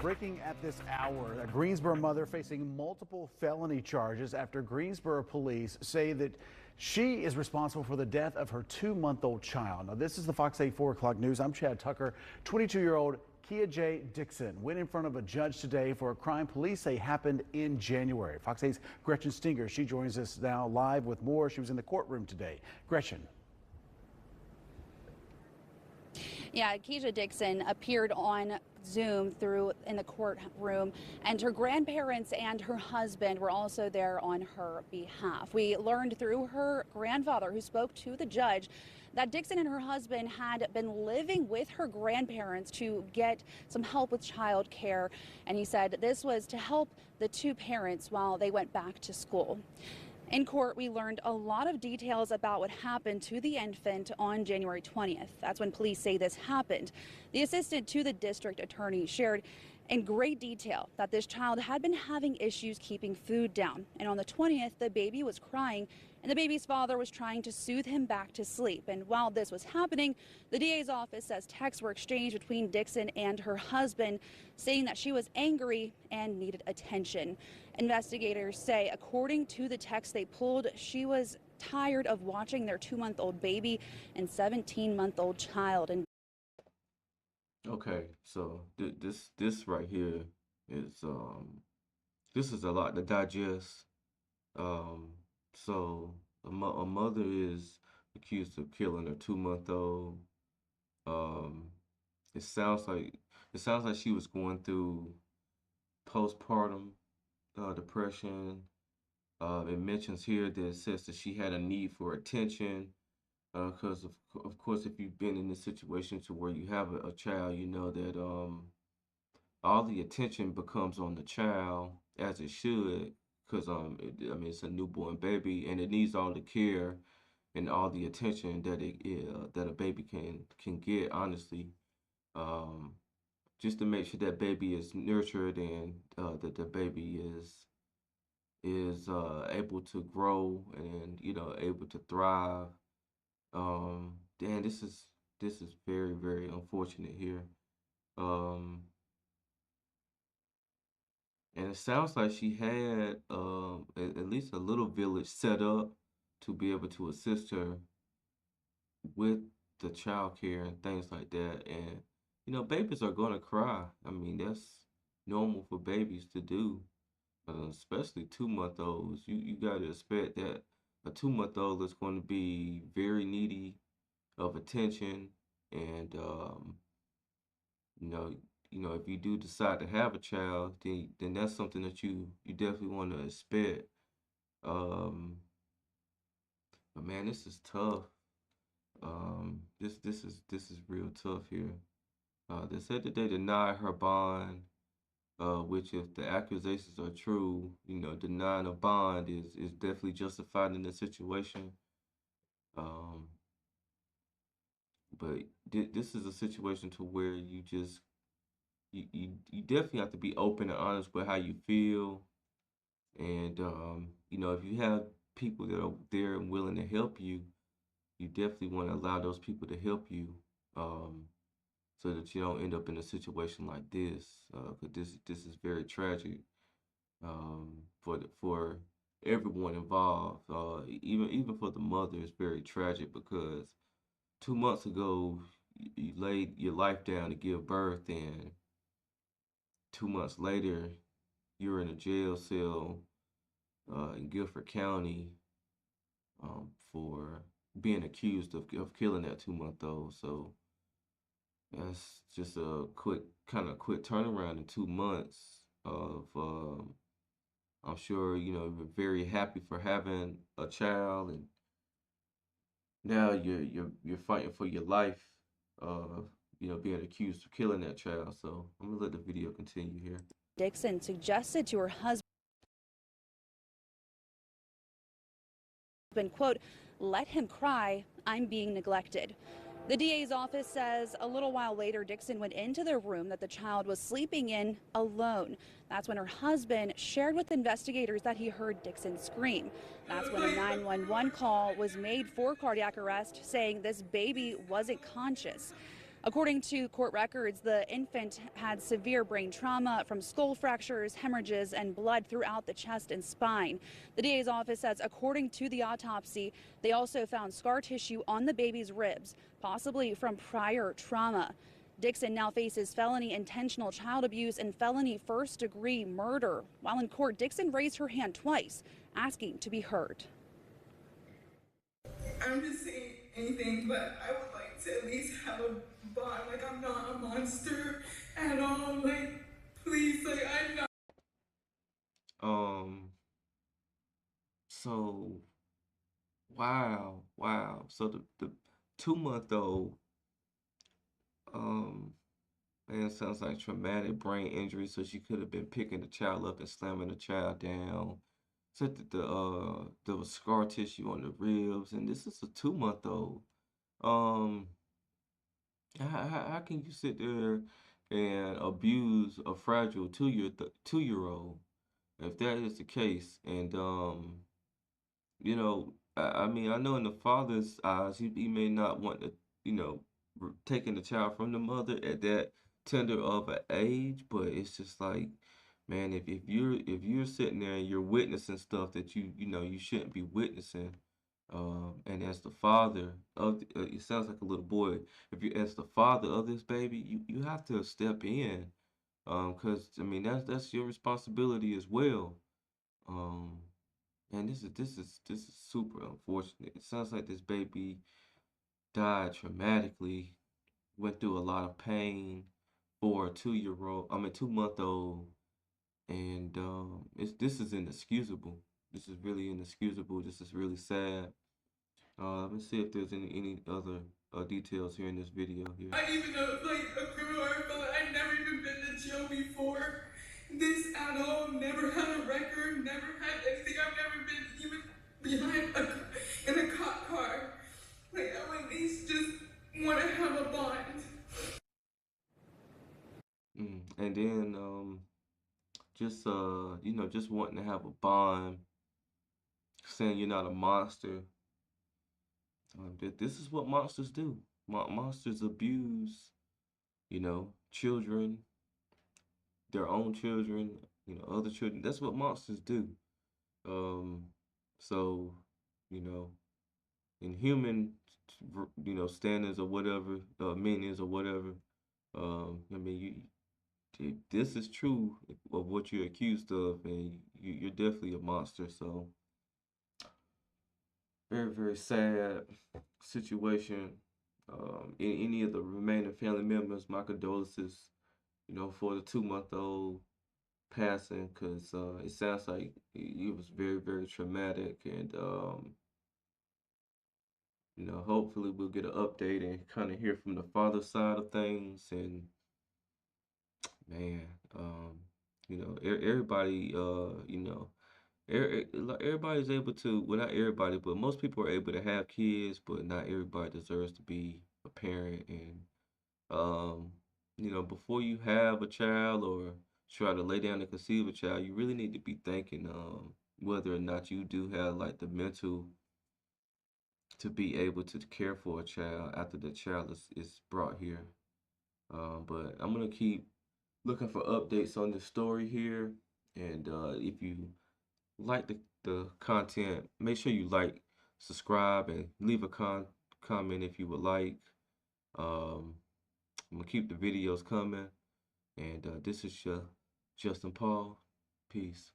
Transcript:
Breaking at this hour, a Greensboro mother facing multiple felony charges after Greensboro police say that she is responsible for the death of her 2-month-old child. Now, this is the Fox 8 4 o'clock news. I'm Chad Tucker. 22-year-old Kia J. Dixon went in front of a judge today for a crime police say happened in January. Fox 8's Gretchen Stinger, she joins us now live with more. She was in the courtroom today. Gretchen. Yeah, Keisha Dixon appeared on Zoom in the courtroom, and her grandparents and her husband were also there on her behalf. We learned through her grandfather, who spoke to the judge, that Dixon and her husband had been living with her grandparents to get some help with child care, and he said this was to help the two parents while they went back to school. In court, we learned a lot of details about what happened to the infant on January 20th. That's when police say this happened. The assistant to the district attorney shared in great detail that this child had been having issues keeping food down. And on the 20th, the baby was crying, and the baby's father was trying to soothe him back to sleep. And while this was happening, the DA's office says texts were exchanged between Dixon and her husband, saying that she was angry and needed attention. Investigators say, according to the text they pulled, she was tired of watching their 2-month-old baby and 17-month-old child. And okay, so this right here is this is a lot to digest. So a mother is accused of killing her 2-month-old. It sounds like she was going through postpartum depression. It mentions here that it says that she had a need for attention. Because of course, if you've been in this situation to where you have a child, you know that all the attention becomes on the child, as it should, because it's a newborn baby and it needs all the care and all the attention that a baby can get, honestly, just to make sure that baby is nurtured and that the baby is able to grow and able to thrive. Dan, this is very, very unfortunate here. And it sounds like she had at least a little village set up to be able to assist her with the child care and things like that. And babies are gonna cry. I mean, that's normal for babies to do, especially 2-month-olds. You gotta expect that a 2-month-old is going to be very needy of attention, and if you do decide to have a child, then that's something that you definitely want to expect. But man, this is tough. This is real tough here. They said that they denied her bond, which, if the accusations are true, denying a bond is definitely justified in this situation. But this is a situation to where you definitely have to be open and honest with how you feel. And, if you have people that are there and willing to help you, you definitely want to allow those people to help you, so that you don't end up in a situation like this. Because this is very tragic, for everyone involved. Even for the mother, it's very tragic because 2 months ago, you laid your life down to give birth, and 2 months later, you're in a jail cell in Guilford County for being accused of killing that 2-month-old. So that's just a quick turnaround in 2 months of I'm sure you're very happy for having a child, and now you're fighting for your life, being accused of killing that child. So I'm gonna let the video continue here. Dixon suggested to her husband, quote, "Let him cry, I'm being neglected." The DA's office says a little while later, Dixon went into the room that the child was sleeping in alone. That's when her husband shared with investigators that he heard Dixon scream. That's when a 911 call was made for cardiac arrest, saying this baby wasn't conscious. According to court records, the infant had severe brain trauma from skull fractures, hemorrhages, and blood throughout the chest and spine. The DA's office says, according to the autopsy, they also found scar tissue on the baby's ribs, possibly from prior trauma. Dixon now faces felony intentional child abuse and felony first-degree murder. While in court, Dixon raised her hand twice, asking to be heard. I'm just saying anything, but I would like to at least have a bond. Like, I'm not a monster at all. Like, please, like, I'm not. So wow. So the 2-month-old, um, man, sounds like traumatic brain injury. So she could have been picking the child up and slamming the child down. Said that there was scar tissue on the ribs, and this is a 2-month-old. Um, how can you sit there and abuse a fragile 2-year old if that is the case? And I mean, I know in the father's eyes, he may not want to, taking the child from the mother at that tender of an age, but it's just like, man, if you're sitting there and you're witnessing stuff that you shouldn't be witnessing, and as the father of it sounds like a little boy, if you as the father of this baby, you have to step in, because I mean that's your responsibility as well. Um, and this is super unfortunate. It sounds like this baby died traumatically, went through a lot of pain for a 2-year-old, I mean 2-month-old, and this is inexcusable. This is really inexcusable. This is really sad. Let me see if there's any other details here in this video here. I even know, like, a criminal or a felon. I've never even been to jail before. This at all. Never had a record. Never had anything. I've never been even in a cop car. Like, I would at least just want to have a bond. And then just wanting to have a bond, saying you're not a monster. This is what monsters do. Monsters abuse, children, their own children, other children. That's what monsters do. Um, so, you know, in human, standards or whatever, meanings or whatever. I mean, this is true of what you're accused of, and you're definitely a monster. So, very, very sad situation. Any of the remaining family members, my condolences, for the 2-month-old passing, because it sounds like it was very, very traumatic. And, hopefully we'll get an update and kind of hear from the father side of things. And, man, everybody, like, everybody's able to, well, not everybody, but most people are able to have kids, but not everybody deserves to be a parent. And um, before you have a child or try to lay down and conceive a child, you really need to be thinking whether or not you do have like the mental to be able to care for a child after the child is brought here. But I'm gonna keep looking for updates on this story here. And if you like the content, make sure you like, subscribe, and leave a comment if you would like. Um, I'm gonna keep the videos coming. And this is Justin Paul. Peace.